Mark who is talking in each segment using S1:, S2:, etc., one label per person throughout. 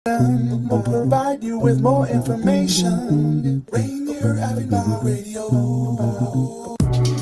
S1: We'll provide you with more information. Rainier Avenue Radio.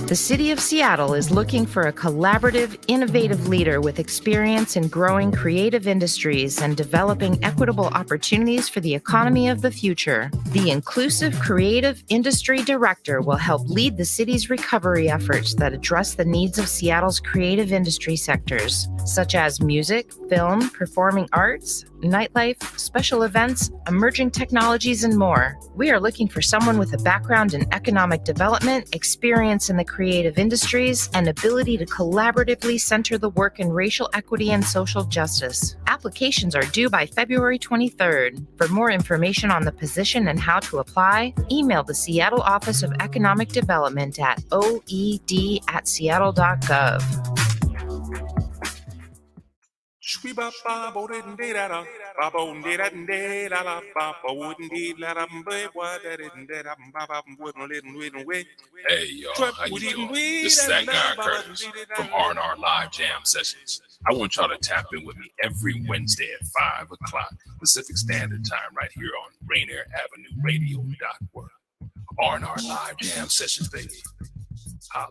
S2: The City of Seattle is looking for a collaborative, innovative leader with experience in growing creative industries and developing equitable opportunities for the economy of the future. The Inclusive Creative Industry Director will help lead the city's recovery efforts that address the needs of Seattle's creative industry sectors, such as music, film, performing arts, nightlife, special events, emerging technologies, and more. We are looking for someone with a background in economic development, experience in the creative industries, and ability to collaboratively center the work in racial equity and social justice. Applications are due by February 23rd. For more information on the position and how to apply, email the Seattle Office of Economic Development at oed@seattle.gov.
S3: Hey y'all, how you doing? This is that guy Curtis from R&R Live Jam Sessions. I want y'all to tap in with me every Wednesday at 5 o'clock Pacific Standard Time right here on RainierAvenueRadio.world. R&R Live Jam Sessions, baby. Holla.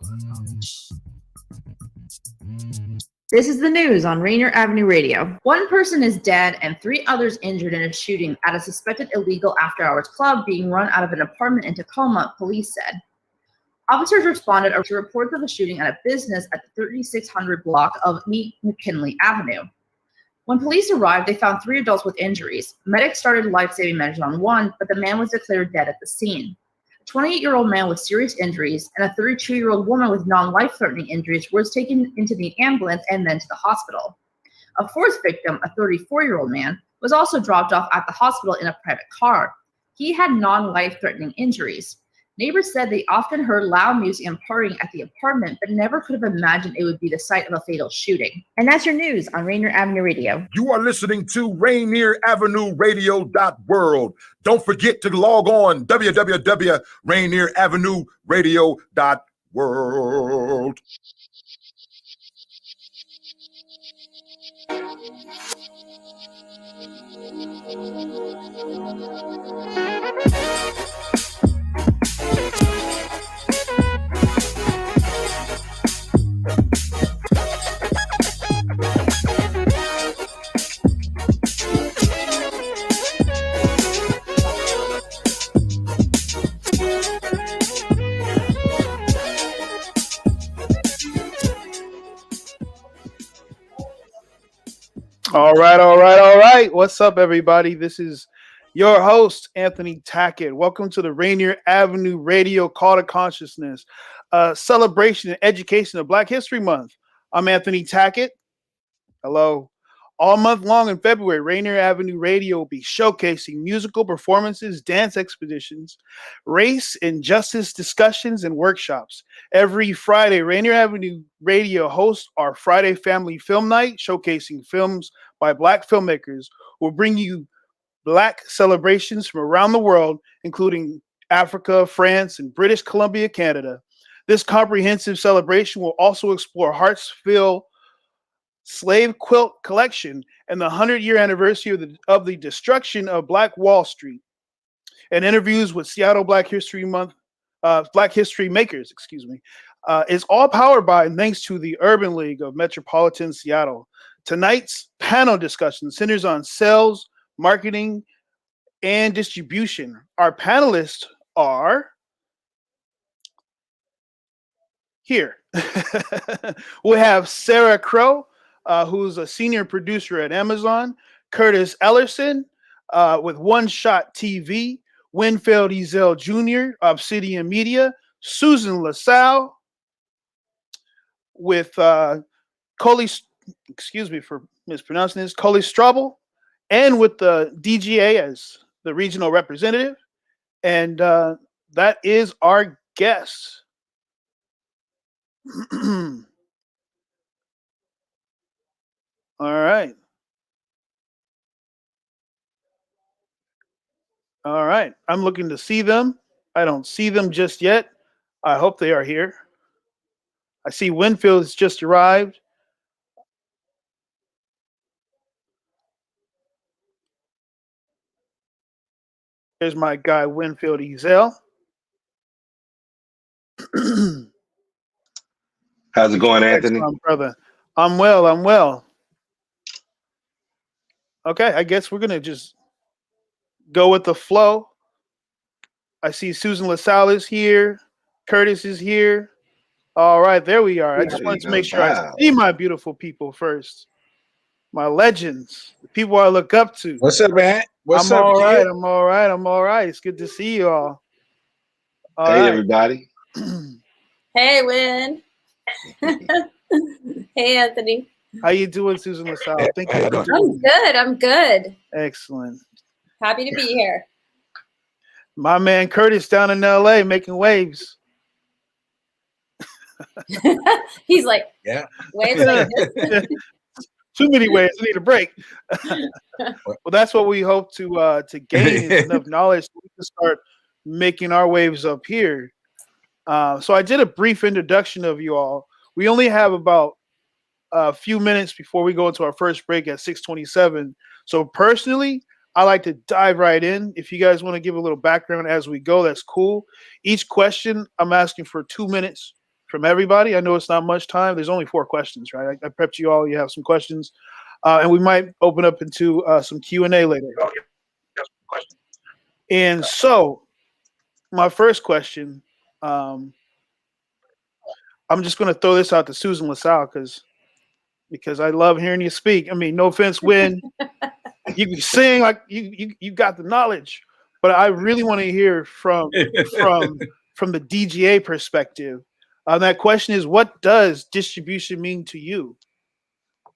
S4: This is the news on Rainier Avenue Radio. One person is dead and 3 others injured in a shooting at a suspected illegal after-hours club being run out of an apartment in Tacoma, police said. Officers responded to reports of a shooting at a business at the 3600 block of McKinley Avenue. When police arrived, they found 3 adults with injuries. Medics started life-saving measures on one, but the man was declared dead at the scene. A 28-year-old man with serious injuries and a 32-year-old woman with non-life-threatening injuries was taken into the ambulance and then to the hospital. A 4th victim, a 34-year-old man, was also dropped off at the hospital in a private car. He had non-life-threatening injuries. Neighbors said they often heard loud music and partying at the apartment, but never could have imagined it would be the site of a fatal shooting. And that's your news on Rainier Avenue Radio.
S5: You are listening to RainierAvenueRadio.world. Don't forget to log on www.RainierAvenueRadio.world.
S6: All right. What's up, everybody? This is your host, Anthony Tackett. Welcome to the Rainier Avenue Radio Call to Consciousness, celebration and education of Black History Month. I'm Anthony Tackett. Hello. All month long in February, Rainier Avenue Radio will be showcasing musical performances, dance expeditions, race and justice discussions, and workshops. Every Friday, Rainier Avenue Radio hosts our Friday Family Film Night, showcasing films by Black filmmakers. We'll bring you Black celebrations from around the world, including Africa, France, and British Columbia, Canada. This comprehensive celebration will also explore Hartsfield slave quilt collection and the 100-year anniversary of the destruction of Black Wall Street, and interviews with Seattle Black History Makers. It's all powered by and thanks to the Urban League of Metropolitan Seattle. Tonight's panel discussion centers on sales, marketing, and distribution. Our panelists are here. We have Sarah Crow, who's a senior producer at Amazon, Curtis Ellerson with One Shot TV, Winfield Ezel Jr., Obsidian Media, Susan LaSalle with Kully, excuse me for mispronouncing this, Kully Struble, and with the DGA as the regional representative. And that is our guest. All right. I'm looking to see them. I don't see them just yet. I hope they are here. I see Winfield has just arrived. There's my guy, Winfield Ezel.
S7: How's it going, Anthony?
S6: Excellent, brother. I'm well. Okay, I guess we're going to just go with the flow. I see Susan LaSalle is here. Curtis is here. All right, there we are. I just wanted to make sure I see my beautiful people first. My legends, the people I look up to.
S8: What's up, man?
S6: I'm all right. It's good to see you all.
S7: Hey, everybody.
S9: Hey, Win. Hey, Anthony.
S6: How you doing, Susan LaSalle? Thank you.
S9: I'm good.
S6: Excellent.
S9: Happy to be here.
S6: My man Curtis down in LA making waves.
S9: He's like,
S8: yeah,
S9: waves like this.
S6: Too many waves. I need a break. Well, that's what we hope to gain is enough knowledge so we can start making our waves up here. So I did a brief introduction of you all. We only have about a few minutes before we go into our first break at 6:27. So personally, I like to dive right in. If you guys want to give a little background as we go, that's cool. Each question, I'm asking for 2 minutes from everybody. I know it's not much time. There's only 4 questions, right? I prepped you all. You have some questions. And we might open up into some Q&A later. And so my first question, I'm just going to throw this out to Susan LaSalle because I love hearing you speak. I mean, no offense, Win. You can sing like you got the knowledge, but I really want to hear from the DGA perspective. That question is, what does distribution mean to you?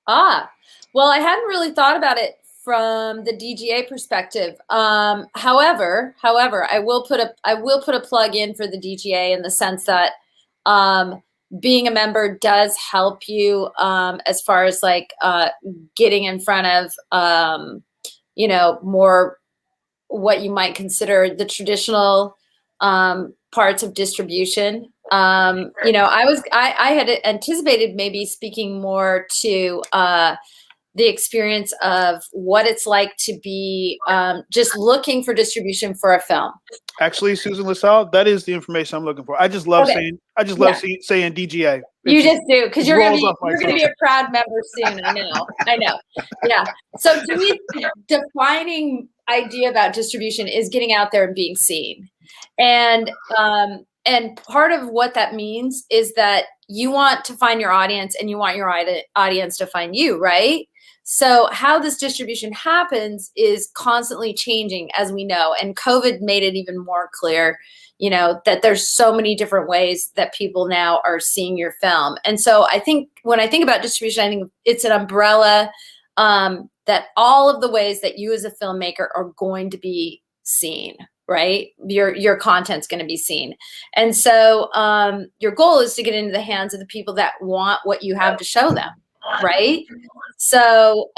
S9: Well, I hadn't really thought about it from the DGA perspective. However, I will put a plug in for the DGA in the sense that being a member does help you as far as like getting in front of more what you might consider the traditional parts of distribution. I had anticipated maybe speaking more to the experience of what it's like to be just looking for distribution for a film.
S6: Actually, Susan LaSalle, that is the information I'm looking for. I just love saying DGA.
S9: You just do, because you're gonna be a proud member soon. I know. Yeah. So to me, defining idea about distribution is getting out there and being seen. And part of what that means is that you want to find your audience and you want your audience to find you, right? So how this distribution happens is constantly changing, as we know, and COVID made it even more clear, that there's so many different ways that people now are seeing your film. And so I think when I think about distribution, I think it's an umbrella that all of the ways that you as a filmmaker are going to be seen, right? Your content's going to be seen. And so your goal is to get into the hands of the people that want what you have to show them, right? So,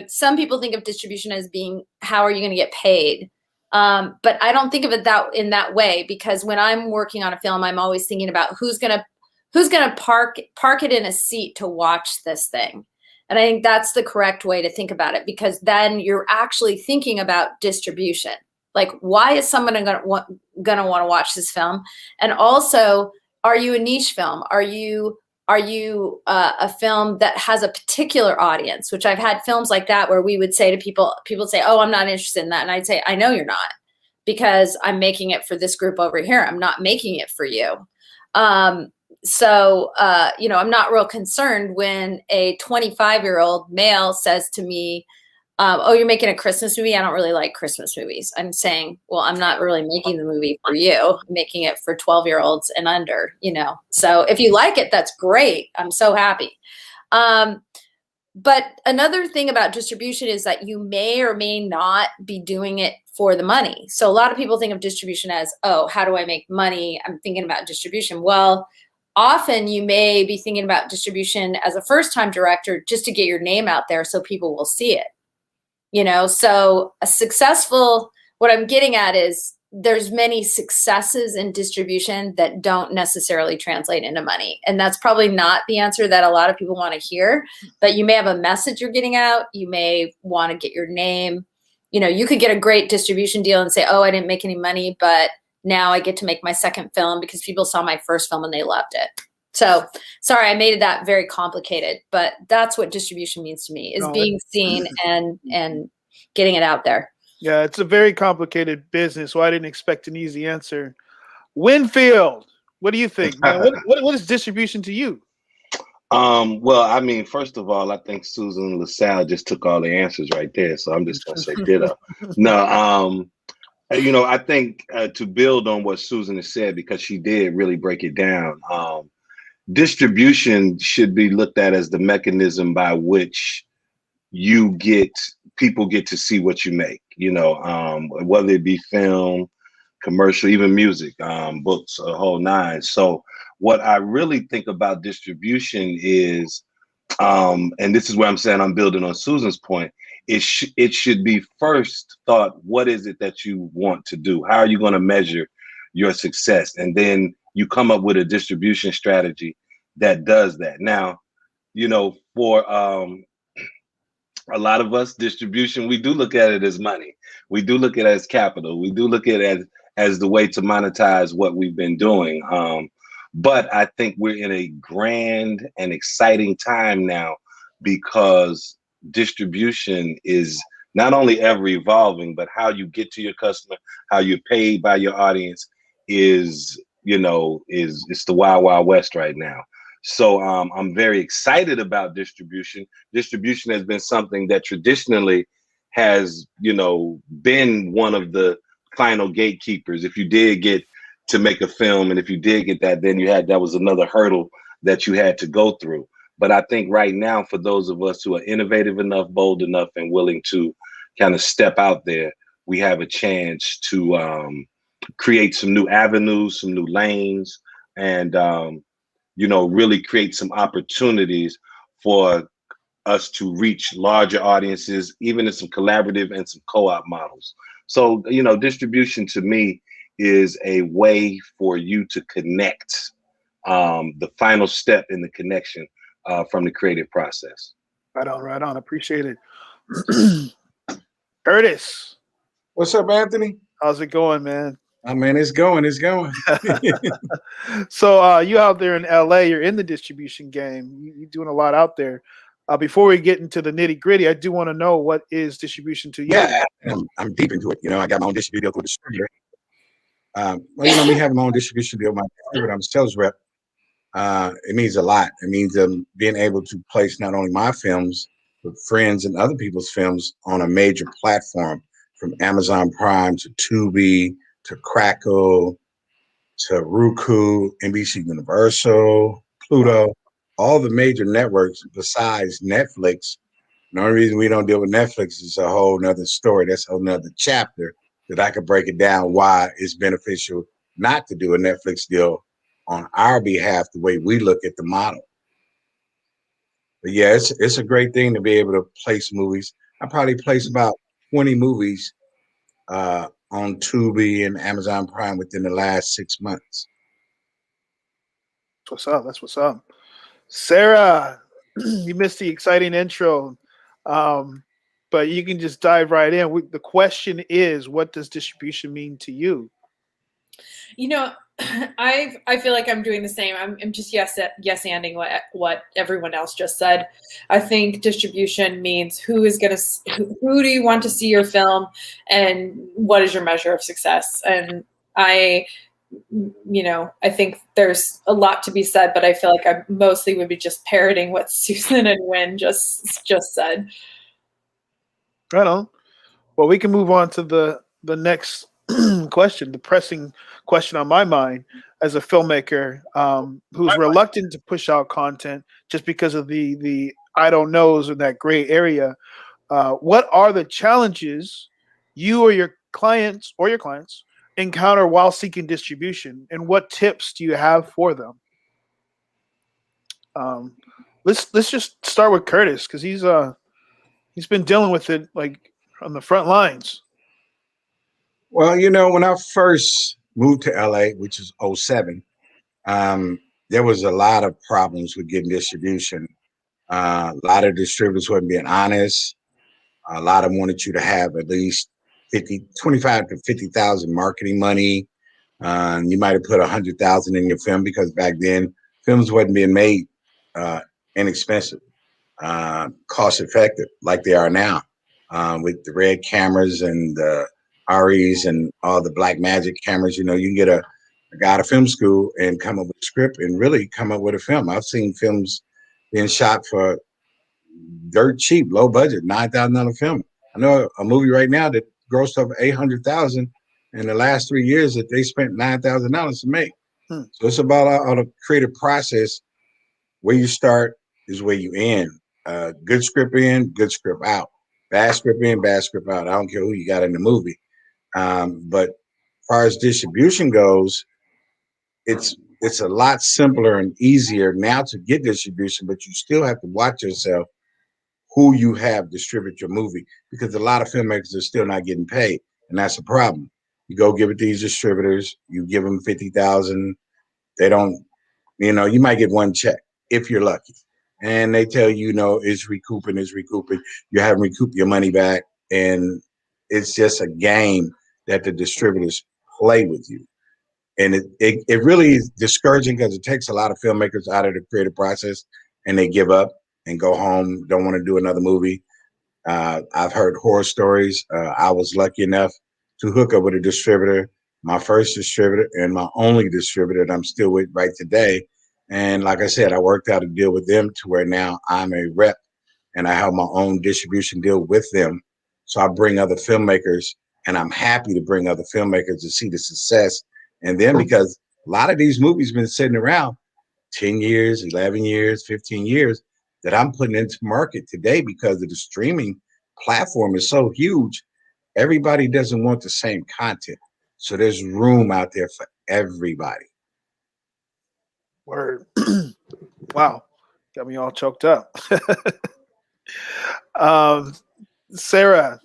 S9: some people think of distribution as being, how are you going to get paid? But I don't think of it in that way, because when I'm working on a film, I'm always thinking about who's going to park it in a seat to watch this thing. And I think that's the correct way to think about it, because then you're actually thinking about distribution. Like, why is someone going to want to watch this film? And also, are you a niche film? Are you a film that has a particular audience? Which I've had films like that where we would say to people would say, "Oh, I'm not interested in that," and I'd say, "I know you're not, because I'm making it for this group over here. I'm not making it for you." So I'm not real concerned when a 25-year-old male says to me, "Oh, you're making a Christmas movie? I don't really like Christmas movies." I'm saying, well, I'm not really making the movie for you. I'm making it for 12-year-olds and under, So if you like it, that's great. I'm so happy. But another thing about distribution is that you may or may not be doing it for the money. So a lot of people think of distribution as, oh, how do I make money? I'm thinking about distribution. Well, often you may be thinking about distribution as a first-time director just to get your name out there so people will see it. So what I'm getting at is there's many successes in distribution that don't necessarily translate into money. And that's probably not the answer that a lot of people want to hear, but you may have a message you're getting out. You may want to get your name you know, you could get a great distribution deal and say, oh, I didn't make any money, but now I get to make my second film because people saw my first film and they loved it. So sorry, I made that very complicated, but that's what distribution means to me, is being seen and getting it out there.
S6: Yeah, it's a very complicated business, so I didn't expect an easy answer. Winfield, what do you think, man? What is distribution to you?
S7: Well, I mean, first of all, I think Susan LaSalle just took all the answers right there, so I'm just gonna say ditto. No, you know, I think to build on what Susan has said, because she did really break it down. Distribution should be looked at as the mechanism by which people get to see what you make, you know, whether it be film, commercial, even music, books, a whole nine. So what I really think about distribution is, and this is where I'm saying I'm building on Susan's point, it should be first thought, what is it that you want to do? How are you going to measure your success? And then you come up with a distribution strategy that does that. Now, you know, for a lot of us, distribution, we do look at it as money. We do look at it as capital. We do look at it as the way to monetize what we've been doing. But I think we're in a grand and exciting time now, because distribution is not only ever evolving, but how you get to your customer, how you're paid by your audience is, you know, it's the wild, wild west right now. So I'm very excited about distribution. Distribution has been something that traditionally has, you know, been one of the final gatekeepers. If you did get to make a film, and if you did get that, then that was another hurdle that you had to go through. But I think right now, for those of us who are innovative enough, bold enough, and willing to kind of step out there, we have a chance to create some new avenues, some new lanes, and you know, really create some opportunities for us to reach larger audiences, even in some collaborative and some co-op models. So, you know, distribution to me is a way for you to connect, the final step in the connection from the creative process.
S6: Right on. Appreciate it. Curtis.
S8: What's up, Anthony?
S6: How's it going, man?
S8: I mean, it's going.
S6: So you out there in LA, you're in the distribution game. You're doing a lot out there. Before we get into the nitty gritty, I do want to know, what is distribution to you?
S8: Yeah, I'm deep into it. You know, I got my own distribution deal with the Struble. Well, you know, me having my own distribution deal, I'm a sales rep. It means a lot. It means being able to place not only my films, but friends and other people's films on a major platform, from Amazon Prime to Tubi to Crackle to Roku, NBC Universal, Pluto, all the major networks besides Netflix. The only reason we don't deal with Netflix is a whole nother story. That's a whole nother chapter that I could break it down why it's beneficial not to do a Netflix deal on our behalf, the way we look at the model. But yeah, it's a great thing to be able to place movies. I probably placed about 20 movies on Tubi and Amazon Prime within the last 6 months.
S6: That's what's up. Sarah, you missed the exciting intro, but you can just dive right in. The question is, what does distribution mean to you?
S10: You know, I feel like I'm doing the same. I'm just yes-anding what everyone else just said. I think distribution means who do you want to see your film, and what is your measure of success? And I think there's a lot to be said, but I feel like I mostly would be just parroting what Susan and Wynn just said.
S6: Right on. Well, we can move on to the next question, the pressing question on my mind as a filmmaker who's reluctant to push out content just because of the I don't knows in that gray area. What are the challenges you or your clients encounter while seeking distribution, and what tips do you have for them? Let's just start with Curtis, because he's been dealing with it like on the front lines.
S8: Well, you know, when I first moved to LA, which is 2007, there was a lot of problems with getting distribution. A lot of distributors wasn't being honest. A lot of them wanted you to have at least 25 to 50,000 marketing money. You might have put 100,000 in your film, because back then films wasn't being made inexpensive, cost effective like they are now, with the red cameras and the REs and all the black magic cameras. You know, you can get a guy out of film school and come up with a script and really come up with a film. I've seen films being shot for dirt cheap, low budget, $9,000 film. I know a movie right now that grossed over $800,000 in the last 3 years that they spent $9,000 to make. So it's about all the creative process. Where you start is where you end. Good script in, good script out. Bad script in, bad script out. I don't care who you got in the movie. But as far as distribution goes, it's a lot simpler and easier now to get distribution, but you still have to watch yourself who you have distribute your movie, because a lot of filmmakers are still not getting paid, and that's a problem. You go give it to these distributors, you give them 50,000, they don't, you know, you might get one check if you're lucky, and they tell you, it's recouping. You haven't recouped your money back, and it's just a game that the distributors play with you. And it really is discouraging, because it takes a lot of filmmakers out of the creative process, and they give up and go home, don't want to do another movie. I've heard horror stories. I was lucky enough to hook up with a distributor, my first distributor and my only distributor that I'm still with right today. And like I said, I worked out a deal with them to where now I'm a rep and I have my own distribution deal with them. So I bring other filmmakers, and I'm happy to bring other filmmakers to see the success. And then, because a lot of these movies been sitting around 10 years, 11 years, 15 years, that I'm putting into market today because of the streaming platform is so huge. Everybody doesn't want the same content. So there's room out there for everybody.
S6: Word. Wow. Got me all choked up. Sarah,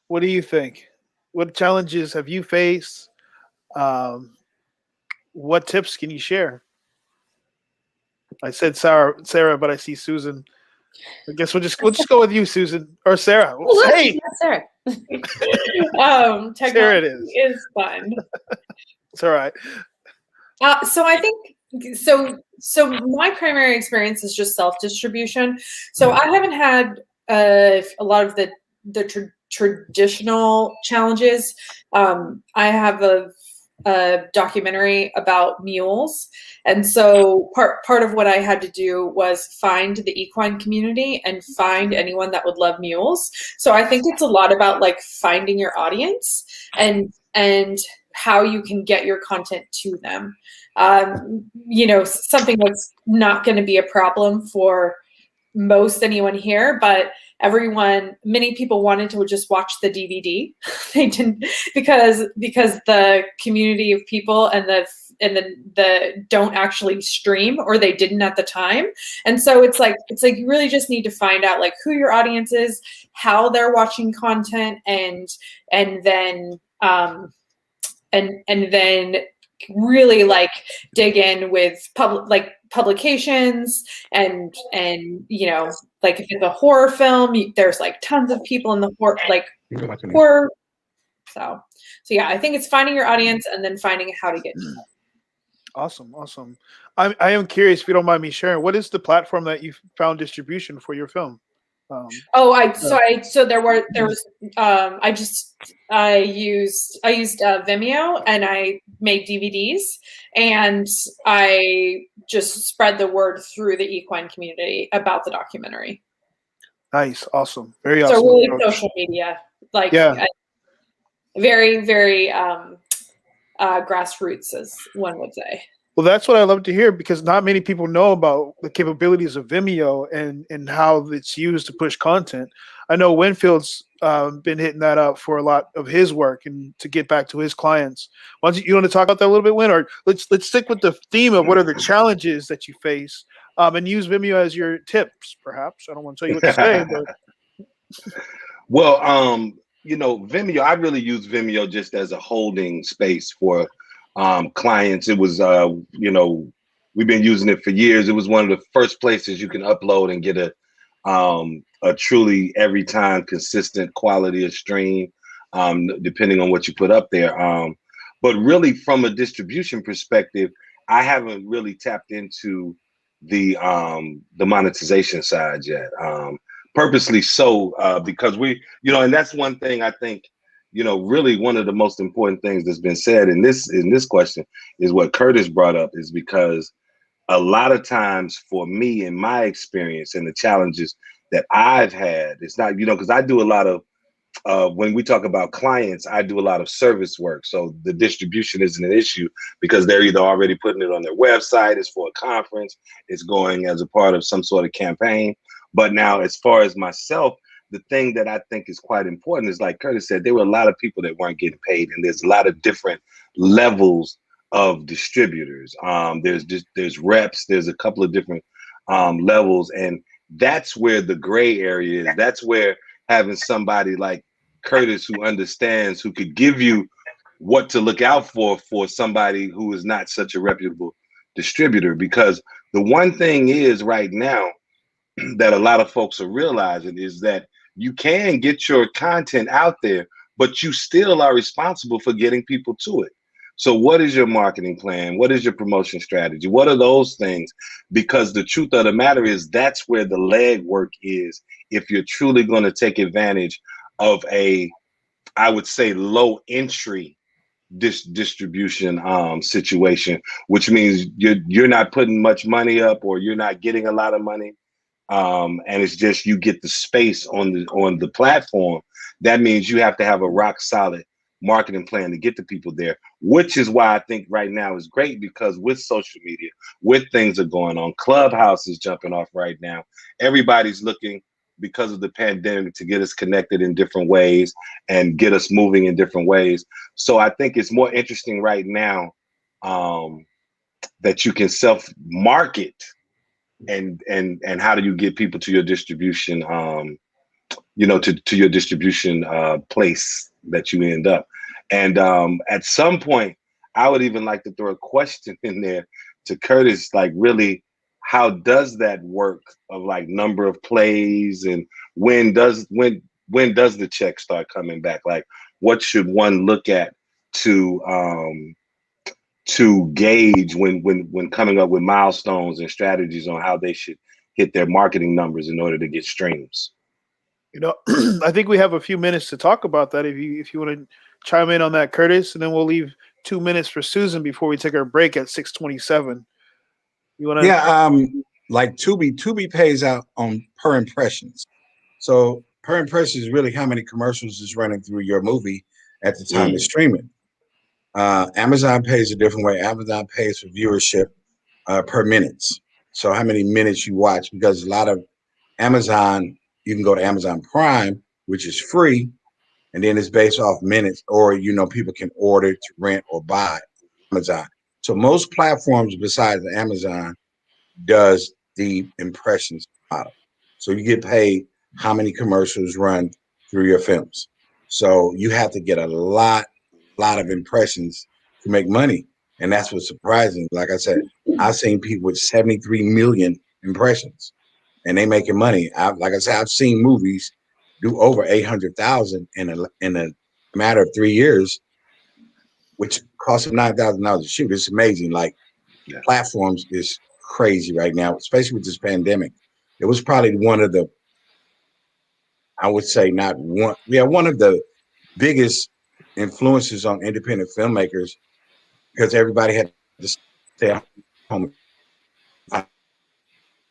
S6: what do you think? What challenges have you faced? What tips can you share? I said Sarah, but I see Susan. I guess we'll just go with you, Susan, or Sarah.
S10: Hey, Sarah. Technology
S6: There it is
S10: fun.
S6: It's all right.
S10: So I think so. My primary experience is just self-distribution. So I haven't had a lot of the traditional challenges. I have a documentary about mules, and so part of what I had to do was find the equine community and find anyone that would love mules. So I think it's a lot about like finding your audience and how you can get your content to them. Something that's not going to be a problem for most anyone here, but many people wanted to just watch the DVD. They didn't, because the community of people and the don't actually stream, or they didn't at the time. And so it's like you really just need to find out like who your audience is, how they're watching content, and then really like dig in with publications and like if it's a horror film, there's like tons of people in the horror. So yeah, I think it's finding your audience and then finding how to get to them.
S6: Awesome. I am curious, if you don't mind me sharing, what is the platform that you found distribution for your film? I used Vimeo, and I made DVDs, and I just spread the word through the equine community about the documentary. Nice. Awesome. Very awesome.
S10: So really social media, very, very grassroots, as one would say.
S6: Well, that's what I love to hear, because not many people know about the capabilities of Vimeo and how it's used to push content. I know Winfield's been hitting that up for a lot of his work and to get back to his clients. You want to talk about that a little bit, Win, or let's stick with the theme of what are the challenges that you face, and use Vimeo as your tips, perhaps. I don't want to tell you what to say, but
S7: well, Vimeo, I really use Vimeo just as a holding space for clients. It was, we've been using it for years. It was one of the first places you can upload and get a truly every time consistent quality of stream, depending on what you put up there. But really, from a distribution perspective, I haven't really tapped into the monetization side yet. Purposely so, because we, and that's one thing I think, really one of the most important things that's been said in this question is what Curtis brought up, is because a lot of times for me, in my experience and the challenges that I've had, it's not, because I do a lot of, when we talk about clients, I do a lot of service work. So the distribution isn't an issue because they're either already putting it on their website, it's for a conference, it's going as a part of some sort of campaign. But now, as far as myself, the thing that I think is quite important is, like Curtis said, there were a lot of people that weren't getting paid, and there's a lot of different levels of distributors. There's reps, there's a couple of different levels, and that's where the gray area is. That's where having somebody like Curtis who understands, who could give you what to look out for somebody who is not such a reputable distributor. Because the one thing is right now that a lot of folks are realizing is that you can get your content out there, but you still are responsible for getting people to it. So what is your marketing plan? What is your promotion strategy? What are those things? Because the truth of the matter is that's where the legwork is if you're truly going to take advantage of a, I would say, low entry distribution situation, which means you're not putting much money up, or you're not getting a lot of money. And it's just you get the space on the platform. That means you have to have a rock solid marketing plan to get the people there, which is why I think right now is great, because with social media, with things are going on, Clubhouse is jumping off right now. Everybody's looking, because of the pandemic, to get us connected in different ways and get us moving in different ways. So I think it's more interesting right now that you can self-market and how do you get people to your distribution, to your distribution place that you end up. And at some point, I would even like to throw a question in there to Curtis, like, really, how does that work, of like number of plays, and when does the check start coming back? Like, what should one look at to gauge when coming up with milestones and strategies on how they should hit their marketing numbers in order to get streams?
S6: I think we have a few minutes to talk about that. If you want to chime in on that, Curtis, and then we'll leave 2 minutes for Susan before we take our break at 6:27. You want to?
S8: Yeah, like Tubi pays out on per impressions. So per impression is really how many commercials is running through your movie at the time of streaming. Amazon pays a different way. Amazon pays for viewership per minutes. So how many minutes you watch, because a lot of Amazon, you can go to Amazon Prime, which is free, and then it's based off minutes, or people can order to rent or buy Amazon. So most platforms besides Amazon does the impressions model. So you get paid how many commercials run through your films. So you have to get a lot of impressions to make money. And that's what's surprising. Like I said, I've seen people with 73 million impressions and they making money. I've seen movies do over 800,000 in a matter of 3 years, which cost them $9,000 to shoot. It's amazing. Like, platforms is crazy right now, especially with this pandemic. It was probably one of the, I would say one of the biggest influences on independent filmmakers, because everybody had to stay at home and find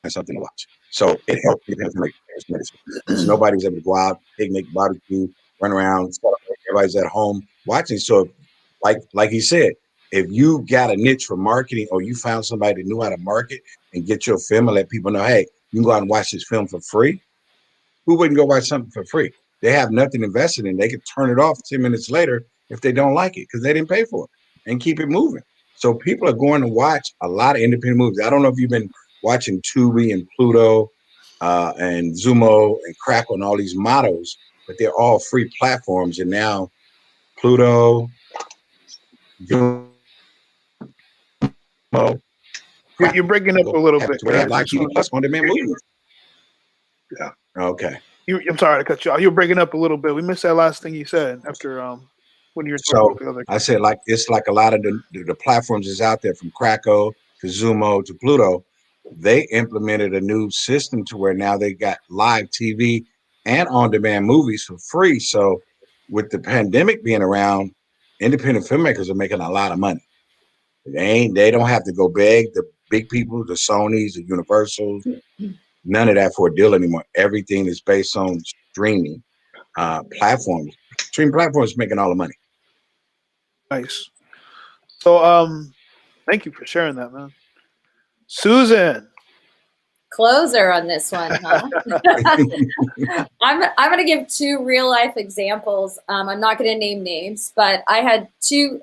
S8: something to watch. So it helped independent filmmakers. So nobody was able to go out, picnic, barbecue, run around. Everybody's at home watching. So like he said, if you got a niche for marketing, or you found somebody that knew how to market and get your film and let people know, hey, you can go out and watch this film for free. Who wouldn't go watch something for free? They have nothing invested in. They could turn it off 10 minutes later if they don't like it, because they didn't pay for it, and keep it moving. So people are going to watch a lot of independent movies. I don't know if you've been watching Tubi and Pluto and Zumo and Crackle and all these models, but they're all free platforms. And now Pluto,
S6: You're breaking up a little bit.
S8: Like TV Plus on demand movies.
S7: Yeah.
S8: Okay.
S6: I'm sorry to cut you off. You were breaking up a little bit. We missed that last thing you said after when you were talking
S8: So
S6: about the other.
S8: I said, like, it's like a lot of the platforms is out there, from Krakow to Zumo to Pluto. They implemented a new system to where now they got live TV and on-demand movies for free. So with the pandemic being around, independent filmmakers are making a lot of money. They don't have to go beg the big people, the Sonys, the Universals, none of that for a deal anymore. Everything is based on streaming platforms. Streaming platforms making all the money.
S6: Nice. So thank you for sharing that, man. Susan.
S9: Closer on this one, huh? I'm going to give 2 real life examples. I'm not going to name names, but I had two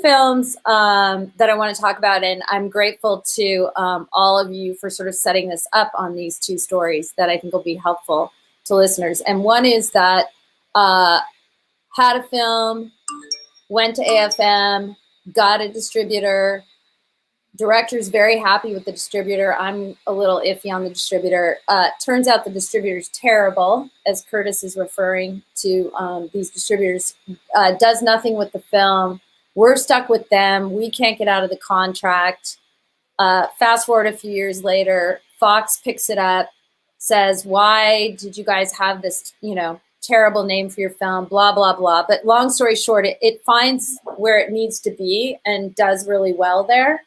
S9: films that I want to talk about, and I'm grateful to all of you for sort of setting this up on these 2 stories that I think will be helpful to listeners. And one is that had a film, went to AFM, got a distributor. Director's very happy with the distributor. I'm a little iffy on the distributor. Turns out the distributor's terrible, as Curtis is referring to these distributors. Does nothing with the film. We're stuck with them. We can't get out of the contract. Fast forward a few years later, Fox picks it up, says, why did you guys have this, terrible name for your film, blah, blah, blah. But long story short, it finds where it needs to be and does really well there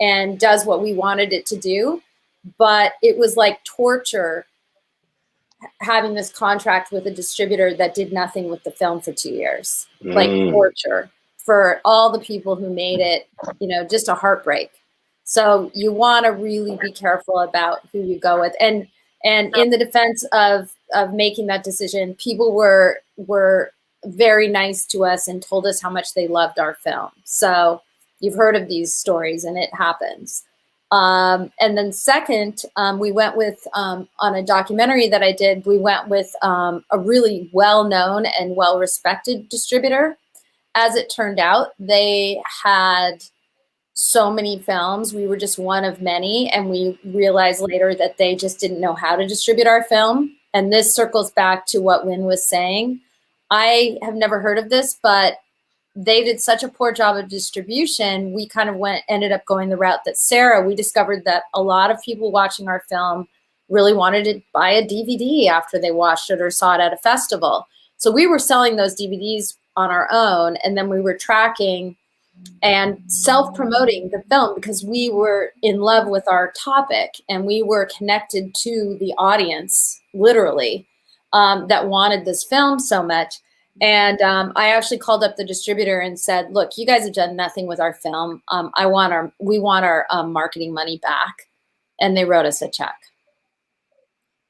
S9: and does what we wanted it to do. But it was like torture having this contract with a distributor that did nothing with the film for 2 years. Like torture for all the people who made it, just a heartbreak. So you want to really be careful about who you go with. And in the defense of making that decision, people were very nice to us and told us how much they loved our film. So you've heard of these stories, and it happens. And then second, we went with, on a documentary that I did, we went with a really well-known and well-respected distributor. As it turned out, they had so many films. We were just one of many, and we realized later that they just didn't know how to distribute our film. And this circles back to what Wynn was saying. I have never heard of this, but they did such a poor job of distribution. We kind of ended up going the route that Sarah, we discovered that a lot of people watching our film really wanted to buy a DVD after they watched it or saw it at a festival. So we were selling those DVDs on our own, and then we were tracking and self-promoting the film because we were in love with our topic and we were connected to the audience, literally, that wanted this film so much. And I actually called up the distributor and said, look, you guys have done nothing with our film. We want our marketing money back. And they wrote us a check.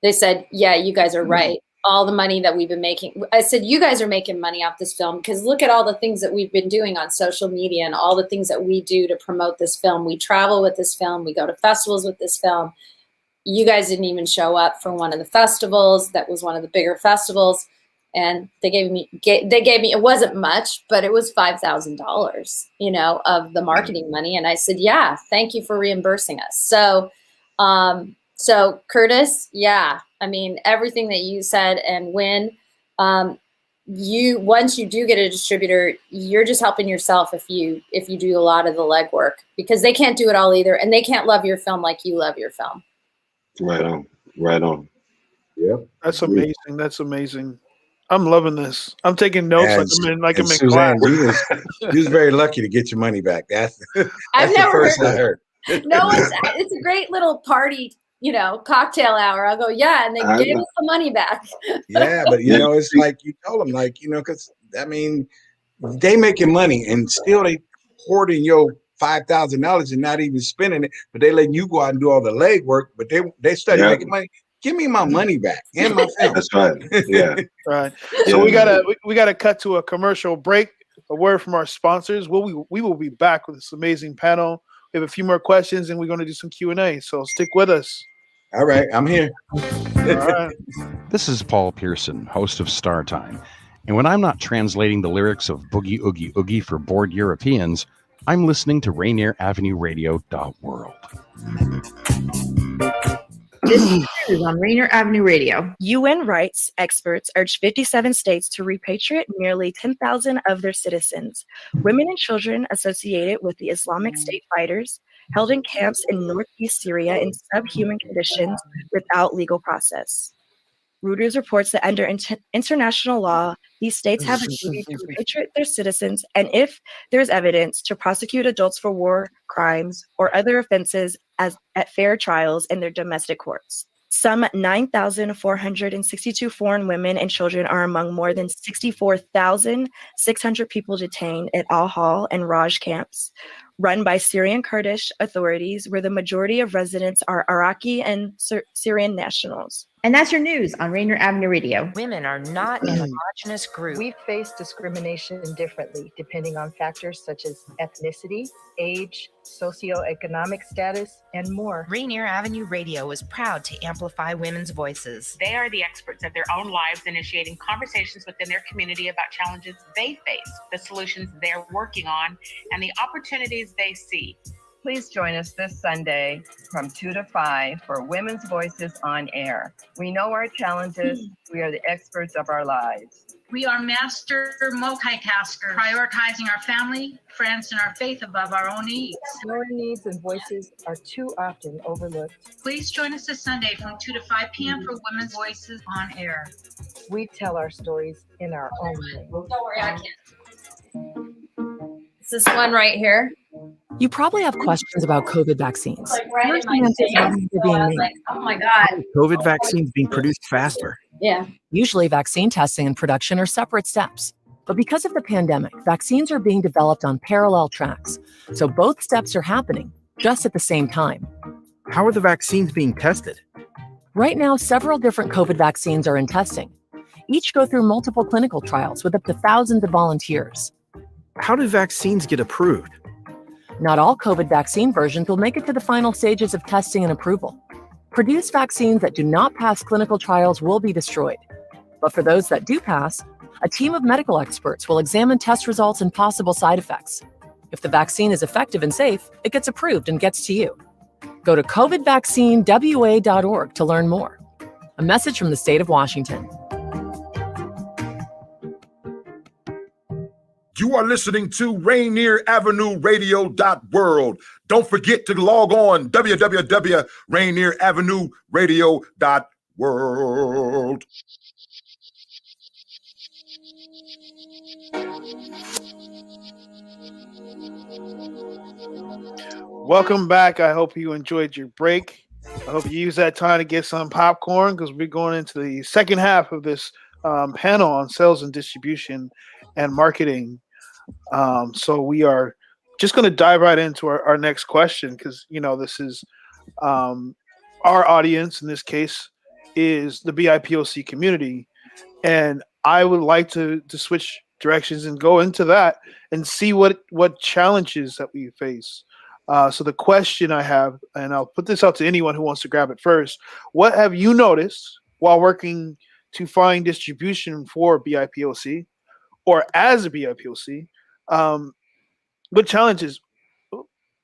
S9: They said, yeah, you guys are right. All the money that we've been making. I said, you guys are making money off this film because look at all the things that we've been doing on social media and all the things that we do to promote this film. We travel with this film. We go to festivals with this film. You guys didn't even show up for one of the festivals. That was one of the bigger festivals. And they gave me, it wasn't much, but it was $5,000, of the marketing money. And I said, yeah, thank you for reimbursing us. So Curtis, yeah, I mean, everything that you said, and Wynn, once you do get a distributor, you're just helping yourself if you do a lot of the legwork, because they can't do it all either. And they can't love your film like you love your film.
S7: Right on.
S8: Yeah.
S6: That's amazing. That's amazing. I'm loving this. I'm taking notes like I'm in
S8: Suzanne,
S6: class.
S8: you was very lucky to get your money back. That's
S9: I've
S8: the
S9: never
S8: first I heard.
S9: No, it's a great little party, cocktail hour. I'll go, yeah, and they gave us the money back.
S8: Yeah, but it's like you told them, because they making money and still they hoarding your $5,000 and not even spending it, but they letting you go out and do all the legwork, but they study making money. Give me my money back and my film.
S7: That's right. Yeah.
S6: Right. So we gotta cut to a commercial break. A word from our sponsors. We will be back with this amazing panel. We have a few more questions and we're going to do some Q&A. So stick with us.
S8: All right, I'm here.
S6: All right.
S11: This is Paul Pearson, host of Star Time. And when I'm not translating the lyrics of Boogie Oogie Oogie for bored Europeans, I'm listening to RainierAvenueRadio.world.
S4: This is on Rainier Avenue Radio.
S12: UN rights experts urge 57 states to repatriate nearly 10,000 of their citizens, women and children associated with the Islamic State fighters, held in camps in northeast Syria in subhuman conditions without legal process. Reuters reports that under international law, these states have a duty to repatriate their citizens, and if there is evidence, to prosecute adults for war crimes or other offenses at fair trials in their domestic courts. Some 9,462 foreign women and children are among more than 64,600 people detained at Al-Hol and Raj camps, run by Syrian Kurdish authorities, where the majority of residents are Iraqi and Syrian nationals.
S4: And that's your news on Rainier Avenue Radio.
S2: Women are not an homogenous group.
S13: We face discrimination differently depending on factors such as ethnicity, age, socioeconomic status, and more.
S2: Rainier Avenue Radio is proud to amplify women's voices.
S14: They are the experts of their own lives, initiating conversations within their community about challenges they face, the solutions they're working on, and the opportunities they see.
S13: Please join us this Sunday from 2 to 5 for Women's Voices on Air. We know our challenges. We are the experts of our lives.
S15: We are master multitaskers, prioritizing our family, friends, and our faith above our own needs.
S13: Our needs and voices are too often overlooked.
S15: Please join us this Sunday from 2 to 5 p.m. for Women's Voices on Air.
S13: We tell our stories in our own way.
S9: Don't worry, I can't. It's this one right here.
S16: You probably have questions about COVID vaccines.
S9: Like right in my face. So I was like, oh my God.
S17: COVID vaccines being produced faster.
S9: Yeah.
S16: Usually vaccine testing and production are separate steps. But because of the pandemic, vaccines are being developed on parallel tracks. So both steps are happening just at the same time.
S17: How are the vaccines being tested?
S16: Right now, several different COVID vaccines are in testing. Each go through multiple clinical trials with up to thousands of volunteers.
S17: How do vaccines get approved?
S16: Not all COVID vaccine versions will make it to the final stages of testing and approval. Produced vaccines that do not pass clinical trials will be destroyed. But for those that do pass, a team of medical experts will examine test results and possible side effects. If the vaccine is effective and safe, it gets approved and gets to you. Go to covidvaccinewa.world to learn more. A message from the state of Washington.
S5: You are listening to RainierAvenueRadio.world. Don't forget to log on www.RainierAvenueRadio.world.
S6: Welcome back. I hope you enjoyed your break. I hope you use that time to get some popcorn, because we're going into the second half of this panel on sales and distribution and marketing. So we are just going to dive right into our next question, because, you know, this is our audience in this case is the BIPOC community. And I would like to switch directions and go into that and see what challenges that we face. So the question I have, and I'll put this out to anyone who wants to grab it first. What have you noticed while working to find distribution for BIPOC or as a BIPOC? What challenges?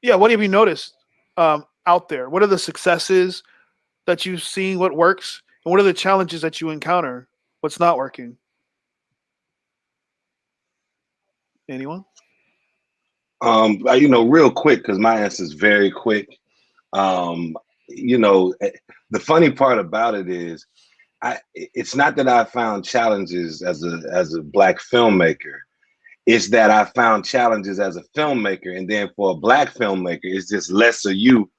S6: Yeah, what have you noticed out there? What are the successes that you've seen? What works? And what are the challenges that you encounter? What's not working? Anyone?
S7: Real quick, because my answer is very quick. The funny part about it is, it's not that I found challenges as a Black filmmaker. It's that I found challenges as a filmmaker, and then for a Black filmmaker, it's just less of you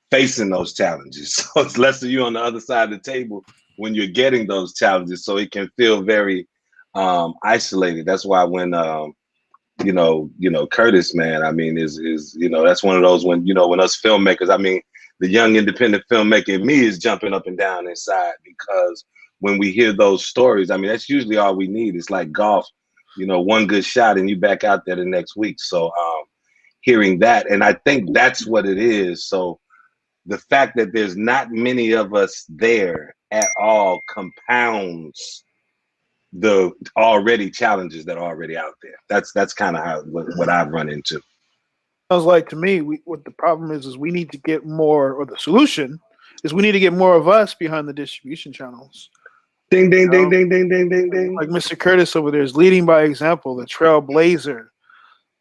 S7: facing those challenges. So it's less of you on the other side of the table when you're getting those challenges. So it can feel very isolated. That's why when Curtis, man, I mean, is that's one of those when us filmmakers, I mean, the young independent filmmaker in me is jumping up and down inside, because when we hear those stories, I mean, that's usually all we need. It's like golf, one good shot and you back out there the next week. So hearing that, and I think that's what it is. So the fact that there's not many of us there at all compounds the already challenges that are already out there. That's kind of what I've run into.
S6: Sounds like to me, what the problem is we need to get more, or the solution is we need to get more of us behind the distribution channels.
S7: Ding, ding, ding, ding, ding, ding, ding, ding.
S6: Like Mr. Curtis over there is leading by example, the trailblazer.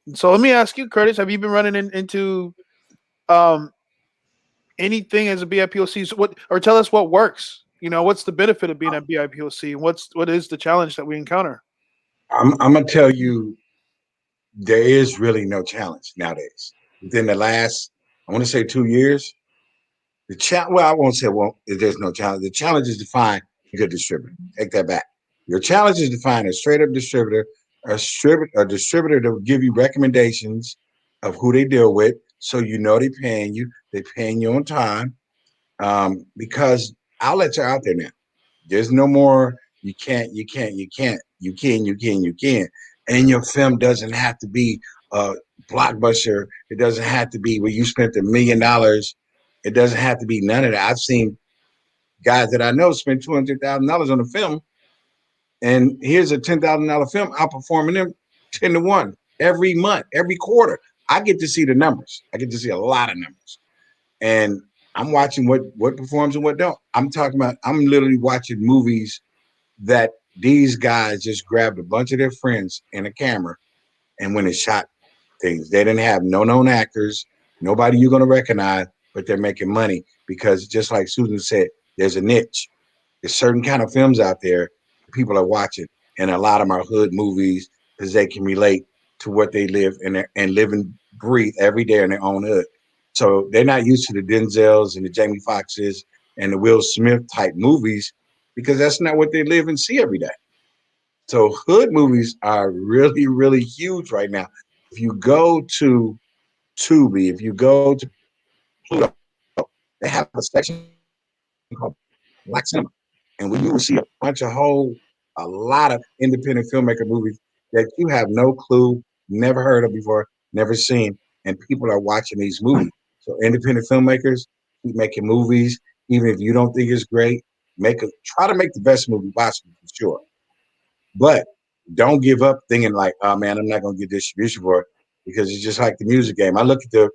S6: And so let me ask you, Curtis, have you been running into anything as a BIPOC? So or tell us what works. What's the benefit of being a BIPOC? What is the challenge that we encounter?
S8: I'm gonna tell you, there is really no challenge nowadays. Within the last, I want to say 2 years, I won't say there's no challenge. The challenge is to find a good distributor. Take that back. Your challenge is to find a straight up distributor, a distributor that will give you recommendations of who they deal with, so they're paying you on time. Because outlets are out there now. There's no more you can't. And your film doesn't have to be a blockbuster. It doesn't have to be where you spent $1 million. It doesn't have to be none of that. I've seen guys that I know spend $200,000 on a film, and here's a $10,000 film outperforming them 10-1 every month, every quarter. I get to see the numbers. I get to see a lot of numbers, and I'm watching what performs and what don't. I'm literally watching movies that these guys just grabbed a bunch of their friends and a camera and went and shot things. They didn't have no known actors, nobody you're going to recognize, but they're making money because, just like Susan said, there's a niche. There's certain kind of films out there people are watching, and a lot of them are hood movies because they can relate to what they live and live and breathe every day in their own hood. So they're not used to the Denzels and the Jamie Foxxes and the Will Smith type movies because that's not what they live and see every day. So hood movies are really, really huge right now. If you go to Tubi, if you go to Pluto, they have a section called Black Cinema. And when you will see a lot of independent filmmaker movies that you have no clue, never heard of before, never seen, and people are watching these movies. So independent filmmakers keep making movies, even if you don't think it's great. Try to make the best movie possible, for sure. But don't give up thinking like, oh man, I'm not gonna get distribution for it, because it's just like the music game. I look at the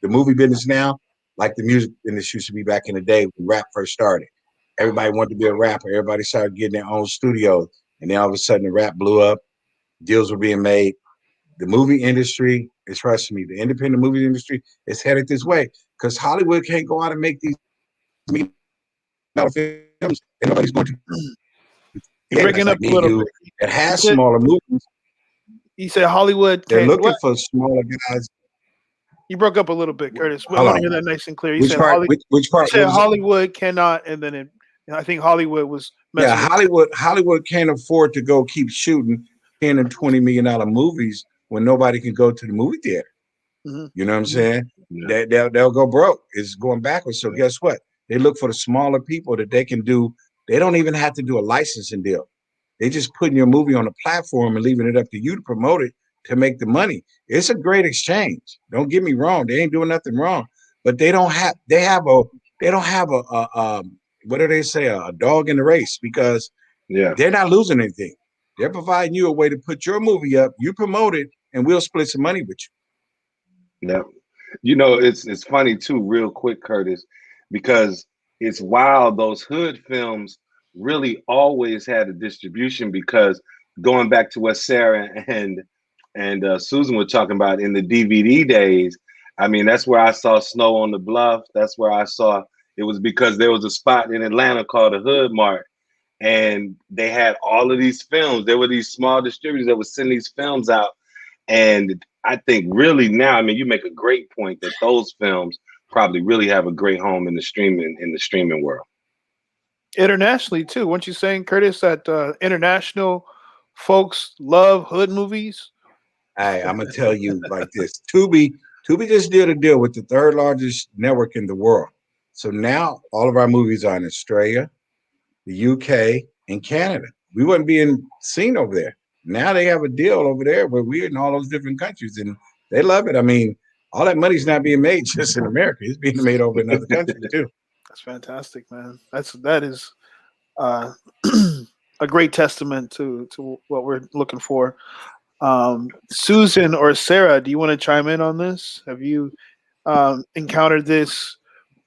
S8: movie business now like the music industry used to be back in the day when rap first started. Everybody wanted to be a rapper. Everybody started getting their own studios, and then all of a sudden the rap blew up. Deals were being made. The movie industry, trust me, the independent movie industry is headed this way because Hollywood can't go out and make these films, and nobody's going to.
S6: You're breaking up a little bit.
S8: It has smaller movies.
S6: You said Hollywood.
S8: They're looking for smaller guys.
S6: You broke up a little bit, Curtis. We
S8: Hold
S6: want to
S8: on.
S6: hear that nice and clear.
S8: Which part? Which part?
S6: You said Hollywood cannot, and then I think Hollywood was.
S8: Yeah, Hollywood can't afford to go keep shooting $10 and $20 million movies when nobody can go to the movie theater.
S6: Mm-hmm.
S8: You know what I'm saying? Yeah. They'll go broke. It's going backwards. So guess what? They look for the smaller people that they can do. They don't even have to do a licensing deal. They just putting your movie on a platform and leaving it up to you to promote it to make the money. It's a great exchange. Don't get me wrong. They ain't doing nothing wrong, but they don't have a what do they say? A dog in the race, because they're not losing anything. They're providing you a way to put your movie up, you promote it, and we'll split some money with you.
S7: Yeah. You know, it's funny too, real quick, Curtis, because it's wild. Those hood films really always had a distribution, because going back to what Sarah and Susan were talking about in the DVD days, I mean, that's where I saw Snow on the Bluff. That's where I saw, it was because there was a spot in Atlanta called the Hood Mart, and they had all of these films. There were these small distributors that would send these films out. And I think really now, I mean, you make a great point that those films probably really have a great home in the streaming world.
S6: Internationally too. Weren't you saying, Curtis, that international folks love hood movies?
S8: Hey, I'm gonna tell you like this. Tubi just did a deal with the third largest network in the world. So now all of our movies are in Australia, the UK, and Canada. We wasn't being seen over there. Now they have a deal over there where we're in all those different countries, and they love it. I mean, all that money's not being made just in America. It's being made over in other countries too.
S6: That's fantastic, man. That is a great testament to what we're looking for. Susan or Sarah, do you want to chime in on this? Have you encountered this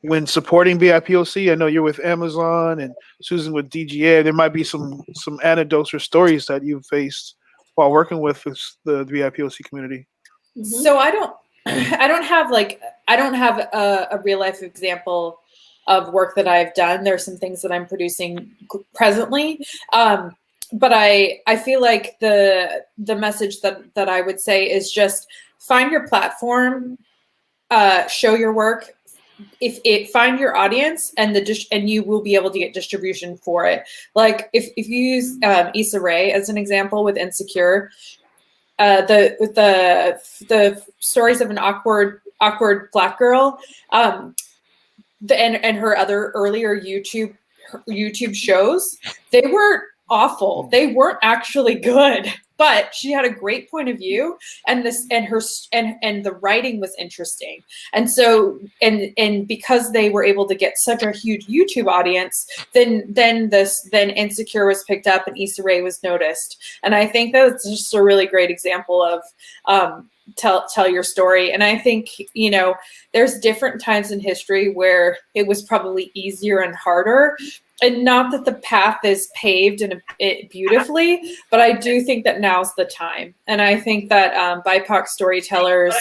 S6: when supporting BIPOC? I know you're with Amazon and Susan with DGA. There might be some anecdotes or stories that you've faced while working with the BIPOC community.
S10: So I don't have a real life example of work that I've done. There's some things that I'm producing presently. But I feel like the message that I would say is just find your platform, show your work, find your audience, and you will be able to get distribution for it. Like if you use Issa Rae as an example with Insecure, the stories of an awkward Black girl, and her other earlier YouTube shows, they were awful. They weren't actually good, but she had a great point of view, and the writing was interesting. And so, and because they were able to get such a huge YouTube audience, then Insecure was picked up and Issa Rae was noticed. And I think that's just a really great example of tell your story. And I think, there's different times in history where it was probably easier and harder. And not that the path is paved beautifully, but I do think that now's the time. And I think that BIPOC storytellers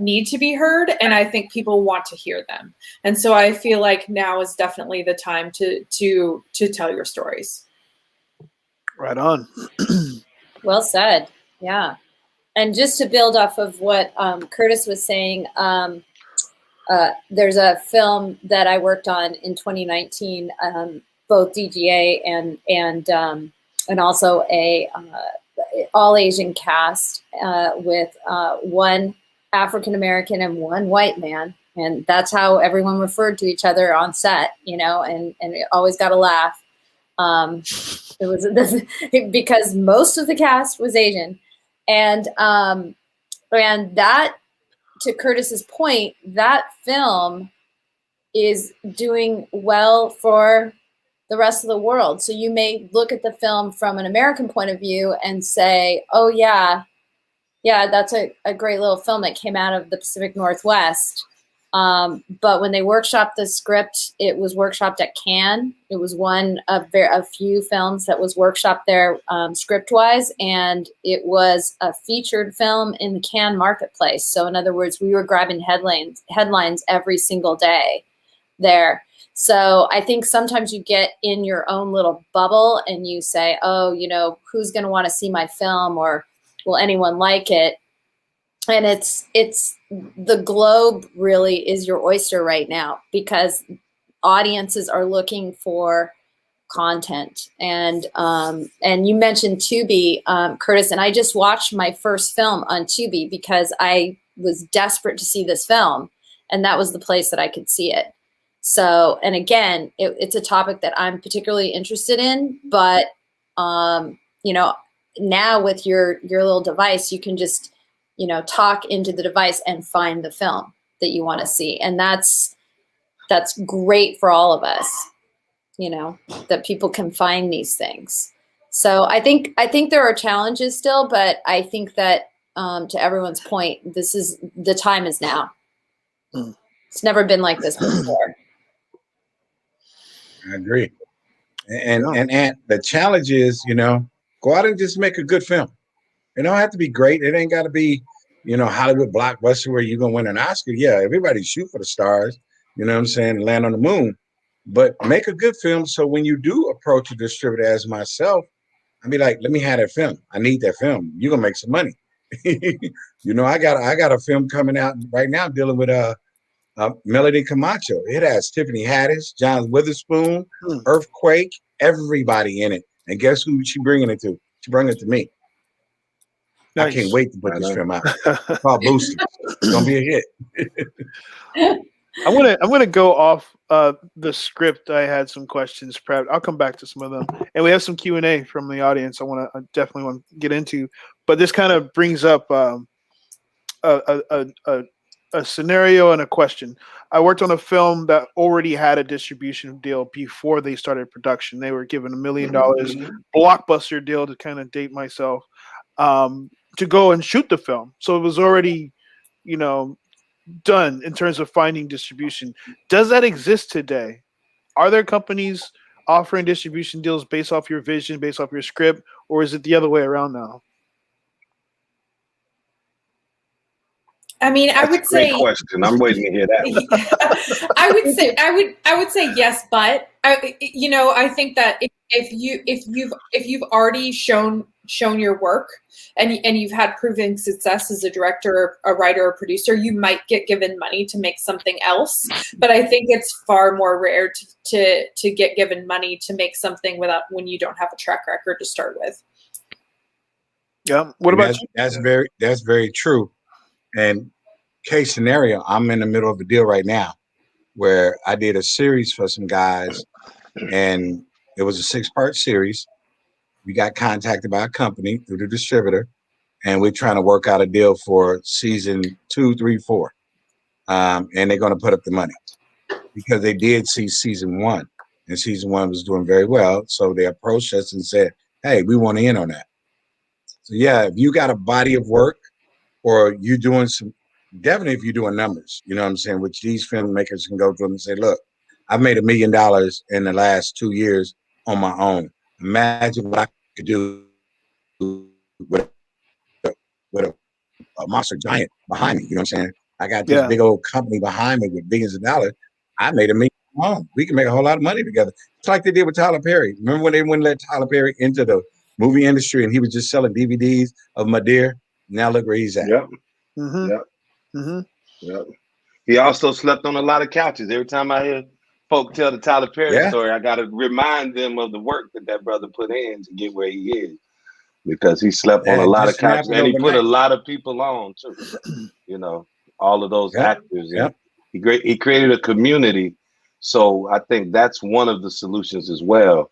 S10: need to be heard, and I think people want to hear them. And so I feel like now is definitely the time to tell your stories.
S6: Right on.
S9: Well said. Yeah. And just to build off of what Curtis was saying, there's a film that I worked on in 2019, both DGA and also a all Asian cast with one African American and one white man, and that's how everyone referred to each other on set, and it always got a laugh. It was because most of the cast was Asian, and that. To Curtis's point, that film is doing well for the rest of the world. So you may look at the film from an American point of view and say, oh yeah, that's a great little film that came out of the Pacific Northwest. But when they workshopped the script, it was workshopped at Cannes. It was one of a few films that was workshopped there script-wise, and it was a featured film in the Cannes marketplace. So in other words, we were grabbing headlines every single day there. So I think sometimes you get in your own little bubble and you say, oh, who's going to want to see my film, or will anyone like it? And it's the globe really is your oyster right now, because audiences are looking for content. And you mentioned Tubi, Curtis, and I just watched my first film on Tubi because I was desperate to see this film, and that was the place that I could see it. So, and again, it's a topic that I'm particularly interested in, but now with your little device, you can just talk into the device and find the film that you want to see. And that's great for all of us, that people can find these things. So I think there are challenges still, but I think that to everyone's point, the time is now. It's never been like this before.
S8: I agree. And the challenge is, go out and just make a good film. It don't have to be great. It ain't got to be, Hollywood blockbuster where you're going to win an Oscar. Yeah, everybody shoot for the stars, land on the moon. But make a good film so when you do approach a distributor as myself, I'll be like, let me have that film. I need that film. You're going to make some money. I got a film coming out right now dealing with Melody Camacho. It has Tiffany Haddish, John Witherspoon, Earthquake, everybody in it. And guess who she bringing it to? She bringing it to me. Nice. I can't wait to put this film out. It's called Booster. It's gonna be a hit.
S6: I'm gonna go off the script. I had some questions prepped. I'll come back to some of them, and we have some Q&A from the audience. I definitely want to get into, but this kind of brings up a scenario and a question. I worked on a film that already had a distribution deal before they started production. They were given $1 million blockbuster deal, to kind of date myself, to go and shoot the film. So it was already, done in terms of finding distribution. Does that exist today? Are there companies offering distribution deals based off your vision, based off your script, or is it the other way around now?
S10: I mean, I would say.
S7: Great question. I'm waiting to hear that.
S10: I would say yes, but I think that if you've already shown your work and you've had proven success as a director, a writer, or producer, you might get given money to make something else. But I think it's far more rare to get given money to make something when you don't have a track record to start with.
S6: Yeah. What about you?
S8: That's very true. And case scenario, I'm in the middle of a deal right now where I did a series for some guys, and it was a 6-part series. We got contacted by a company through the distributor, and we're trying to work out a deal for season 2, 3, 4. And they're going to put up the money because they did see season 1, and season 1 was doing very well. So they approached us and said, hey, we want in on that. So yeah, if you got a body of work, or you doing definitely if you're doing numbers, you know what I'm saying, which these filmmakers can go to them and say, look, I've made $1 million in the last 2 years on my own. Imagine what I could do with a monster giant behind me. You know what I'm saying? I got this big old company behind me with billions of dollars. I made $1 million on my own. We can make a whole lot of money together. It's like they did with Tyler Perry. Remember when they wouldn't let Tyler Perry into the movie industry and he was just selling DVDs of My Dear? Now look where he's at.
S7: Yep.
S6: Mm-hmm.
S7: Yep.
S6: Mm-hmm.
S7: Yep. He also slept on a lot of couches. Every time I hear folk tell the Tyler Perry story, I got to remind them of the work that brother put in to get where he is, because he slept on a lot of couches and he put a lot of people on too. You know, all of those actors. And he created a community. So I think that's one of the solutions as well.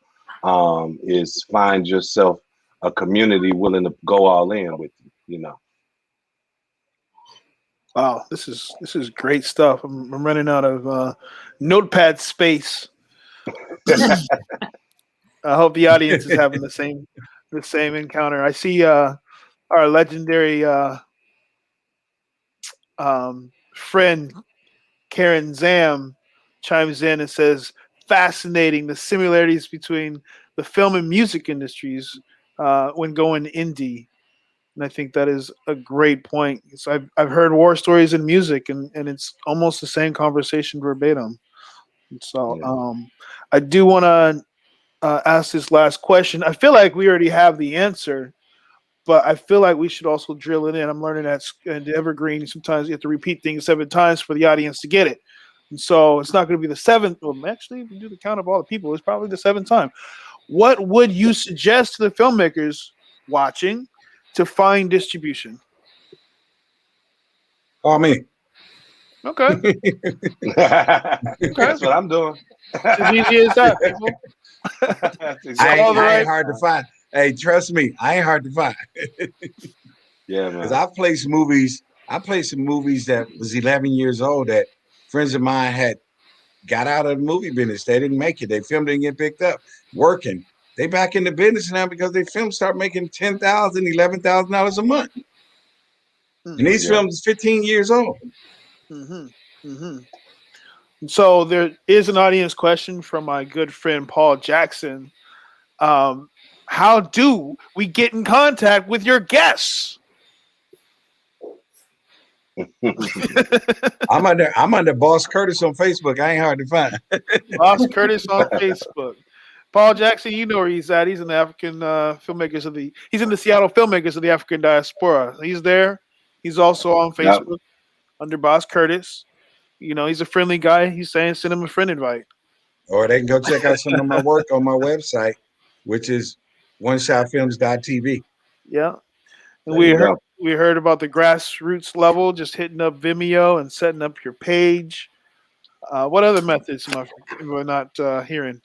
S7: Is find yourself a community willing to go all in with you. You know.
S6: Wow, this is great stuff. I'm running out of notepad space. I hope the audience is having the same encounter. I see our legendary friend Karen Zam chimes in and says, fascinating the similarities between the film and music industries when going indie. And I think that is a great point. So I've heard war stories in music, and it's almost the same conversation verbatim. And so I do want to ask this last question. I feel like we already have the answer, but I feel like we should also drill it in. I'm learning that in Evergreen, sometimes you have to repeat things 7 times for the audience to get it. And so it's not going to be the 7th. Well, actually, if you do the count of all the people, it's probably the 7th time. What would you suggest to the filmmakers watching to find distribution?
S8: Call me.
S6: Okay.
S7: That's what I'm doing.
S6: It's as easy as that, people.
S8: I ain't hard to find. Hey, trust me, I ain't hard to find.
S7: Yeah, man.
S8: Because I played some movies that was 11 years old that friends of mine had got out of the movie business. They didn't make it. They film didn't get picked up. Working. They back in the business now because they films start making $10,000, $11,000 a month. And these films are 15 years old.
S6: Mm-hmm. Mm-hmm. So there is an audience question from my good friend Paul Jackson. How do we get in contact with your guests?
S8: I'm under Boss Curtis on Facebook. I ain't hard to find.
S6: Boss Curtis on Facebook. Paul Jackson, you know where he's at. He's in the African filmmakers he's in the Seattle Filmmakers of the African Diaspora. He's there. He's also on Facebook under Boss Curtis. You know, he's a friendly guy. He's saying send him a friend invite.
S8: Or they can go check out some of my work on my website, which is oneshotfilms.tv.
S6: Yeah. And we heard about the grassroots level, just hitting up Vimeo and setting up your page. What other methods am I not hearing?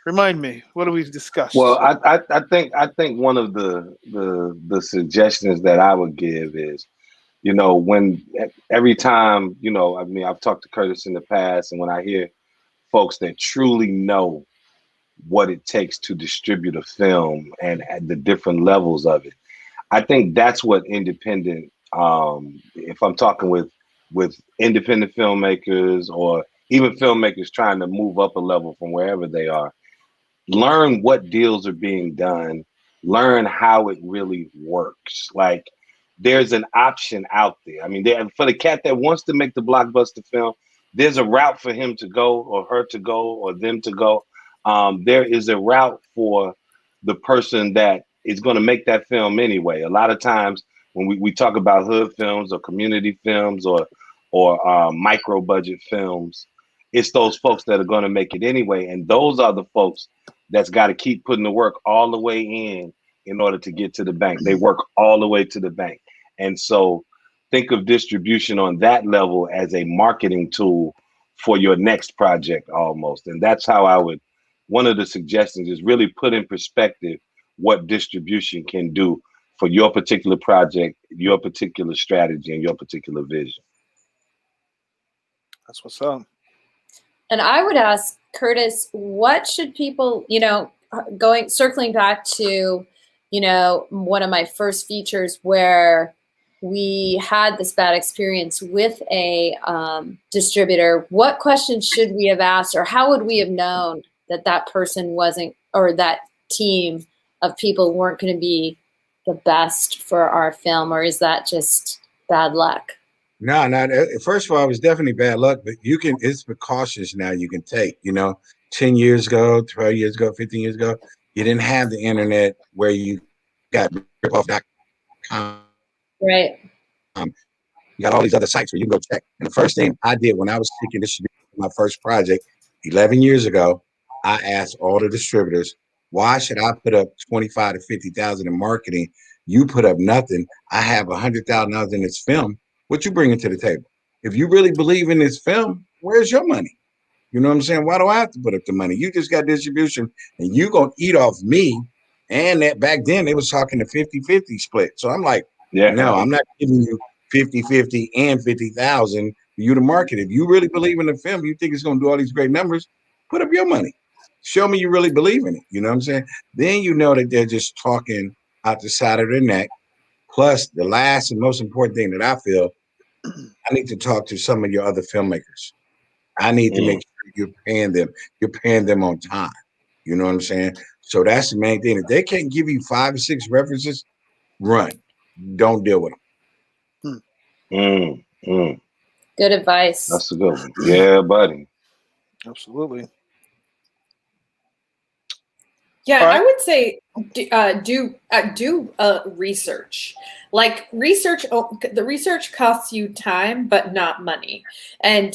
S6: Remind me, what do we discuss?
S7: Well, I think one of the suggestions that I would give is, you know, every time, you know, I mean, I've talked to Curtis in the past, and when I hear folks that truly know what it takes to distribute a film and at the different levels of it, I think that's what independent If I'm talking with independent filmmakers or even filmmakers trying to move up a level from wherever they are, learn what deals are being done, learn how it really works. Like, there's an option out there. I mean, for the cat that wants to make the blockbuster film, there's a route for him to go or her to go or them to go. There is a route for the person that is going to make that film anyway. A lot of times when we talk about hood films or community films or micro budget films, it's those folks that are going to make it anyway. And those are the folks that's got to keep putting the work all the way in order to get to the bank. They work all the way to the bank. And so think of distribution on that level as a marketing tool for your next project almost. And that's how one of the suggestions is really put in perspective what distribution can do for your particular project, your particular strategy, and your particular vision.
S6: That's what's up.
S9: And I would ask Curtis, what should people, circling back to, one of my first features where we had this bad experience with a distributor, what questions should we have asked, or how would we have known that person wasn't, or that team of people weren't going to be the best for our film, or is that just bad luck?
S8: No, first of all, it was definitely bad luck, but it's precautions now you can take. 10 years ago, 12 years ago, 15 years ago, you didn't have the internet where you got ripoff.com.
S9: Right.
S8: You got all these other sites where you can go check. And the first thing I did when I was seeking distribution for my first project 11 years ago, I asked all the distributors, why should I put up 25 to 50,000 in marketing? You put up nothing. I have $100,000 in this film. What you bringing to the table? If you really believe in this film, where's your money? You know what I'm saying? Why do I have to put up the money? You just got distribution and you going to eat off me. And that back then they was talking to 50-50 split. So I'm like, no, I'm not giving you 50-50 and 50,000 for you to market. If you really believe in the film, you think it's going to do all these great numbers, put up your money. Show me you really believe in it. You know what I'm saying? Then you know that they're just talking out the side of their neck. Plus, the last and most important thing that I feel, I need to talk to some of your other filmmakers. I need to make sure you're paying them. You're paying them on time. You know what I'm saying? So that's the main thing. If they can't give you 5 or 6 references, run. Don't deal with them.
S9: Good advice.
S7: That's a good one. Yeah, buddy.
S6: Absolutely.
S10: Yeah, I would say do research. Like the research costs you time, but not money. And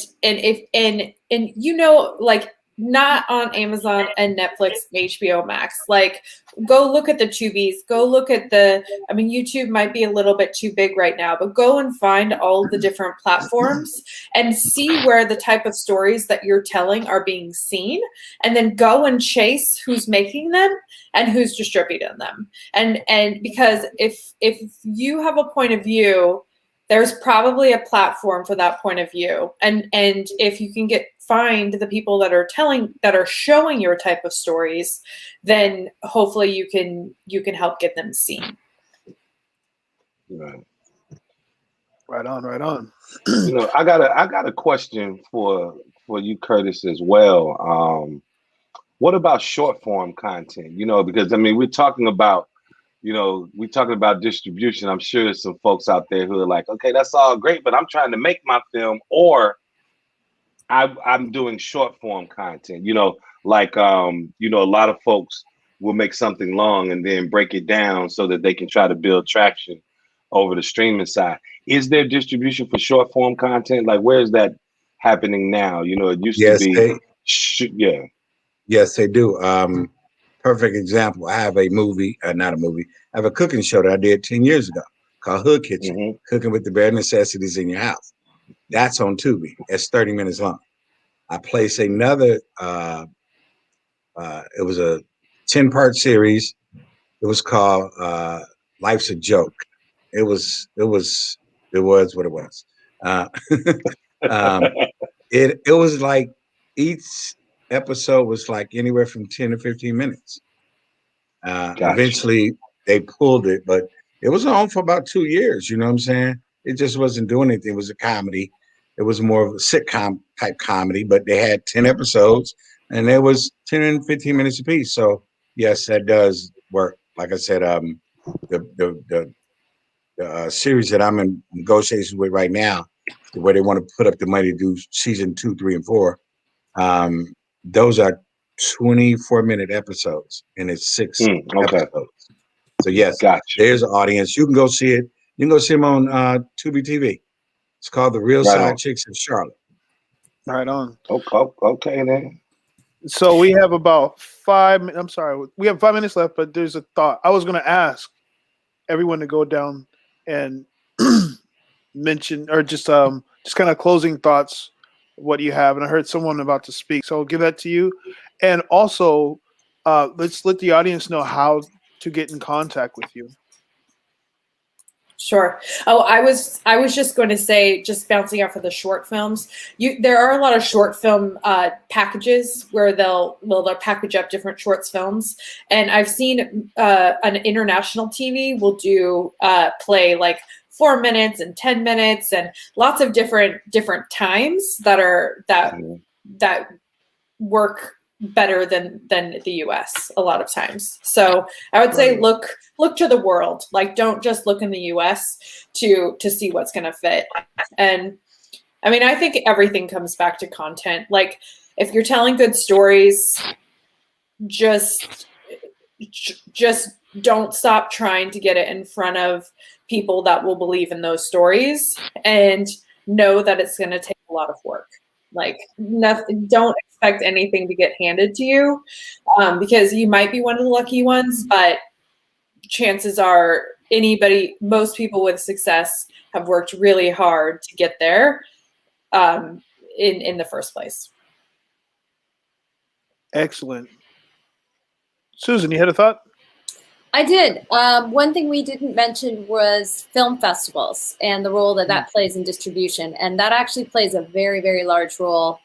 S10: like not on Amazon and Netflix, HBO Max. Like, go look at the Tubies. Go look at YouTube might be a little bit too big right now, but go and find all the different platforms and see where the type of stories that you're telling are being seen, and then go and chase who's making them and who's distributing them. And because if you have a point of view, there's probably a platform for that point of view. And if you can find the people that are showing your type of stories, then hopefully you can help get them seen.
S7: Right on. I got a question for you, Curtis, as well. What about short form content? Because we're talking about distribution. I'm sure there's some folks out there who are like, okay, that's all great, but I'm trying to make my film, or I'm doing short form content. A lot of folks will make something long and then break it down so that they can try to build traction over the streaming side. Is there distribution for short form content? Like, where is that happening now? It used to be.
S8: Yes, they do. Perfect example. I have a movie, not a movie. I have a cooking show that I did 10 years ago called Hood Kitchen, cooking with the bare necessities in your house. That's on Tubi. It's 30 minutes long. I placed another, it was a 10-part series. It was called Life's a Joke. It was what it was. It was like each episode was like anywhere from 10 to 15 minutes. Gotcha. Eventually they pulled it, but it was on for about 2 years. You know what I'm saying? It just wasn't doing anything. It was a comedy. It was more of a sitcom type comedy, but they had 10 episodes and there was 10 and 15 minutes apiece. So yes, that does work. Like I said, the series that I'm in negotiations with right now, where they want to put up the money to do season 2, 3, and 4, those are 24-minute episodes, and it's 6 episodes. So yes, there's an audience. You can go see it. You can go see them on Tubi TV. It's called The Real Side Chicks of Charlotte.
S6: Right on.
S7: Okay, then.
S6: So we have about 5 minutes. I'm sorry. We have 5 minutes left, but there's a thought. I was going to ask everyone to go down and mention, or just kind of closing thoughts, what you have. And I heard someone about to speak, so I'll give that to you. And also, let's let the audience know how to get in contact with you.
S10: Sure. Oh, I was just going to say, just bouncing off of the short films, there are a lot of short film packages where they'll package up different short films, and I've seen an international TV will do play like 4 minutes and 10 minutes and lots of different times that work better than the US a lot of times. So I would say look to the world. Like, don't just look in the US to see what's going to fit. And I mean, I think everything comes back to content. Like, if you're telling good stories, just don't stop trying to get it in front of people that will believe in those stories, and know that it's going to take a lot of work. Like, nothing, don't expect anything to get handed to you, because you might be one of the lucky ones, but chances are most people with success have worked really hard to get there in the first place.
S6: Excellent. Susan, you had a thought?
S9: I did. One thing we didn't mention was film festivals and the role that plays in distribution. And that actually plays a very, very large role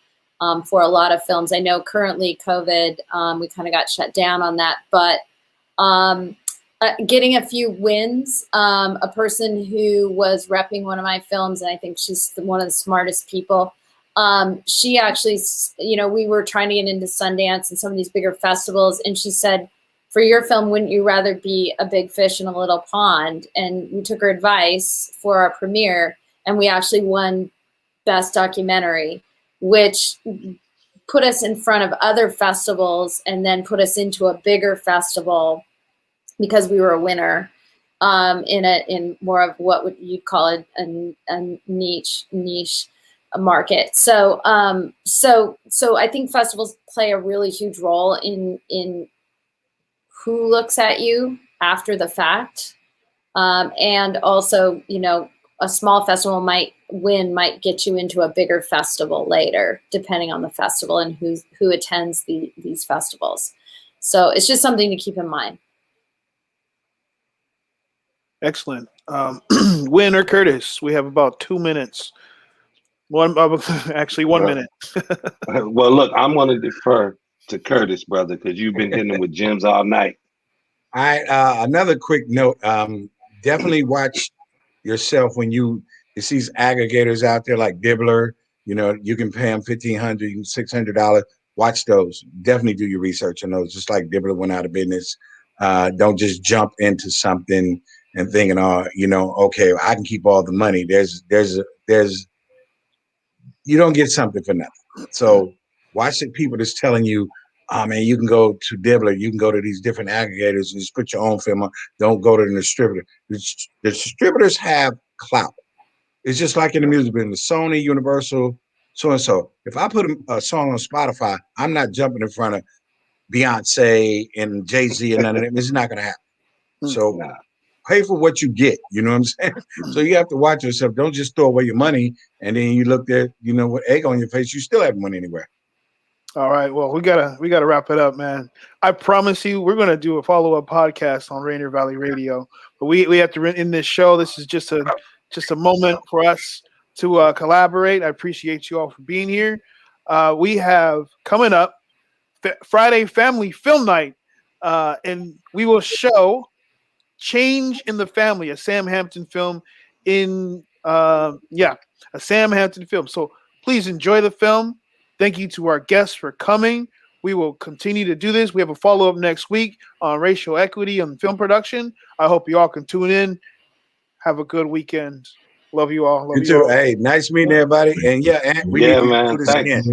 S9: for a lot of films. I know currently COVID, we kind of got shut down on that, but getting a few wins, a person who was repping one of my films, and I think she's one of the smartest people. She actually, we were trying to get into Sundance and some of these bigger festivals, and she said, for your film, wouldn't you rather be a big fish in a little pond? And we took her advice for our premiere, and we actually won Best Documentary, which put us in front of other festivals and then put us into a bigger festival because we were a winner in more of what would you call it a niche market. So I think festivals play a really huge role in who looks at you after the fact. And also, a small festival might get you into a bigger festival later, depending on the festival and who attends these festivals. So it's just something to keep in mind.
S6: Excellent. Win or Curtis, we have about 2 minutes. One minute.
S7: Well, look, I'm going to defer to Curtis, brother, because you've been hitting with gems all night.
S8: All right. Another quick note. Definitely watch yourself when you see these aggregators out there like Dibbler. You can pay them $1,500, $600. Watch those. Definitely do your research on those. Just like Dibbler went out of business. Don't just jump into something and thinking, okay, I can keep all the money. You don't get something for nothing. So watch the people that's telling you, oh man, you can go to Dibbler, you can go to these different aggregators and just put your own film on. Don't go to the distributor. The distributors have clout. It's just like in the music business, Sony, Universal, so and so. If I put a song on Spotify, I'm not jumping in front of Beyonce and Jay-Z and none of that. It's not going to happen. So pay for what you get. You know what I'm saying? So you have to watch yourself. Don't just throw away your money and then you look there, with egg on your face. You still haven't went anywhere.
S6: All right. Well, we gotta wrap it up, man. I promise you, we're gonna do a follow-up podcast on Rainier Valley Radio. But we have to end this show. This is just a moment for us to collaborate. I appreciate you all for being here. We have coming up Friday Family Film Night, and we will show Change in the Family, a Sam Hampton film, in A Sam Hampton film. So please enjoy the film. Thank you to our guests for coming. We will continue to do this. We have a follow-up next week on racial equity and film production. I hope you all can tune in. Have a good weekend. Love you all. Love
S8: You too. Hey, nice meeting everybody. And we need to do this again.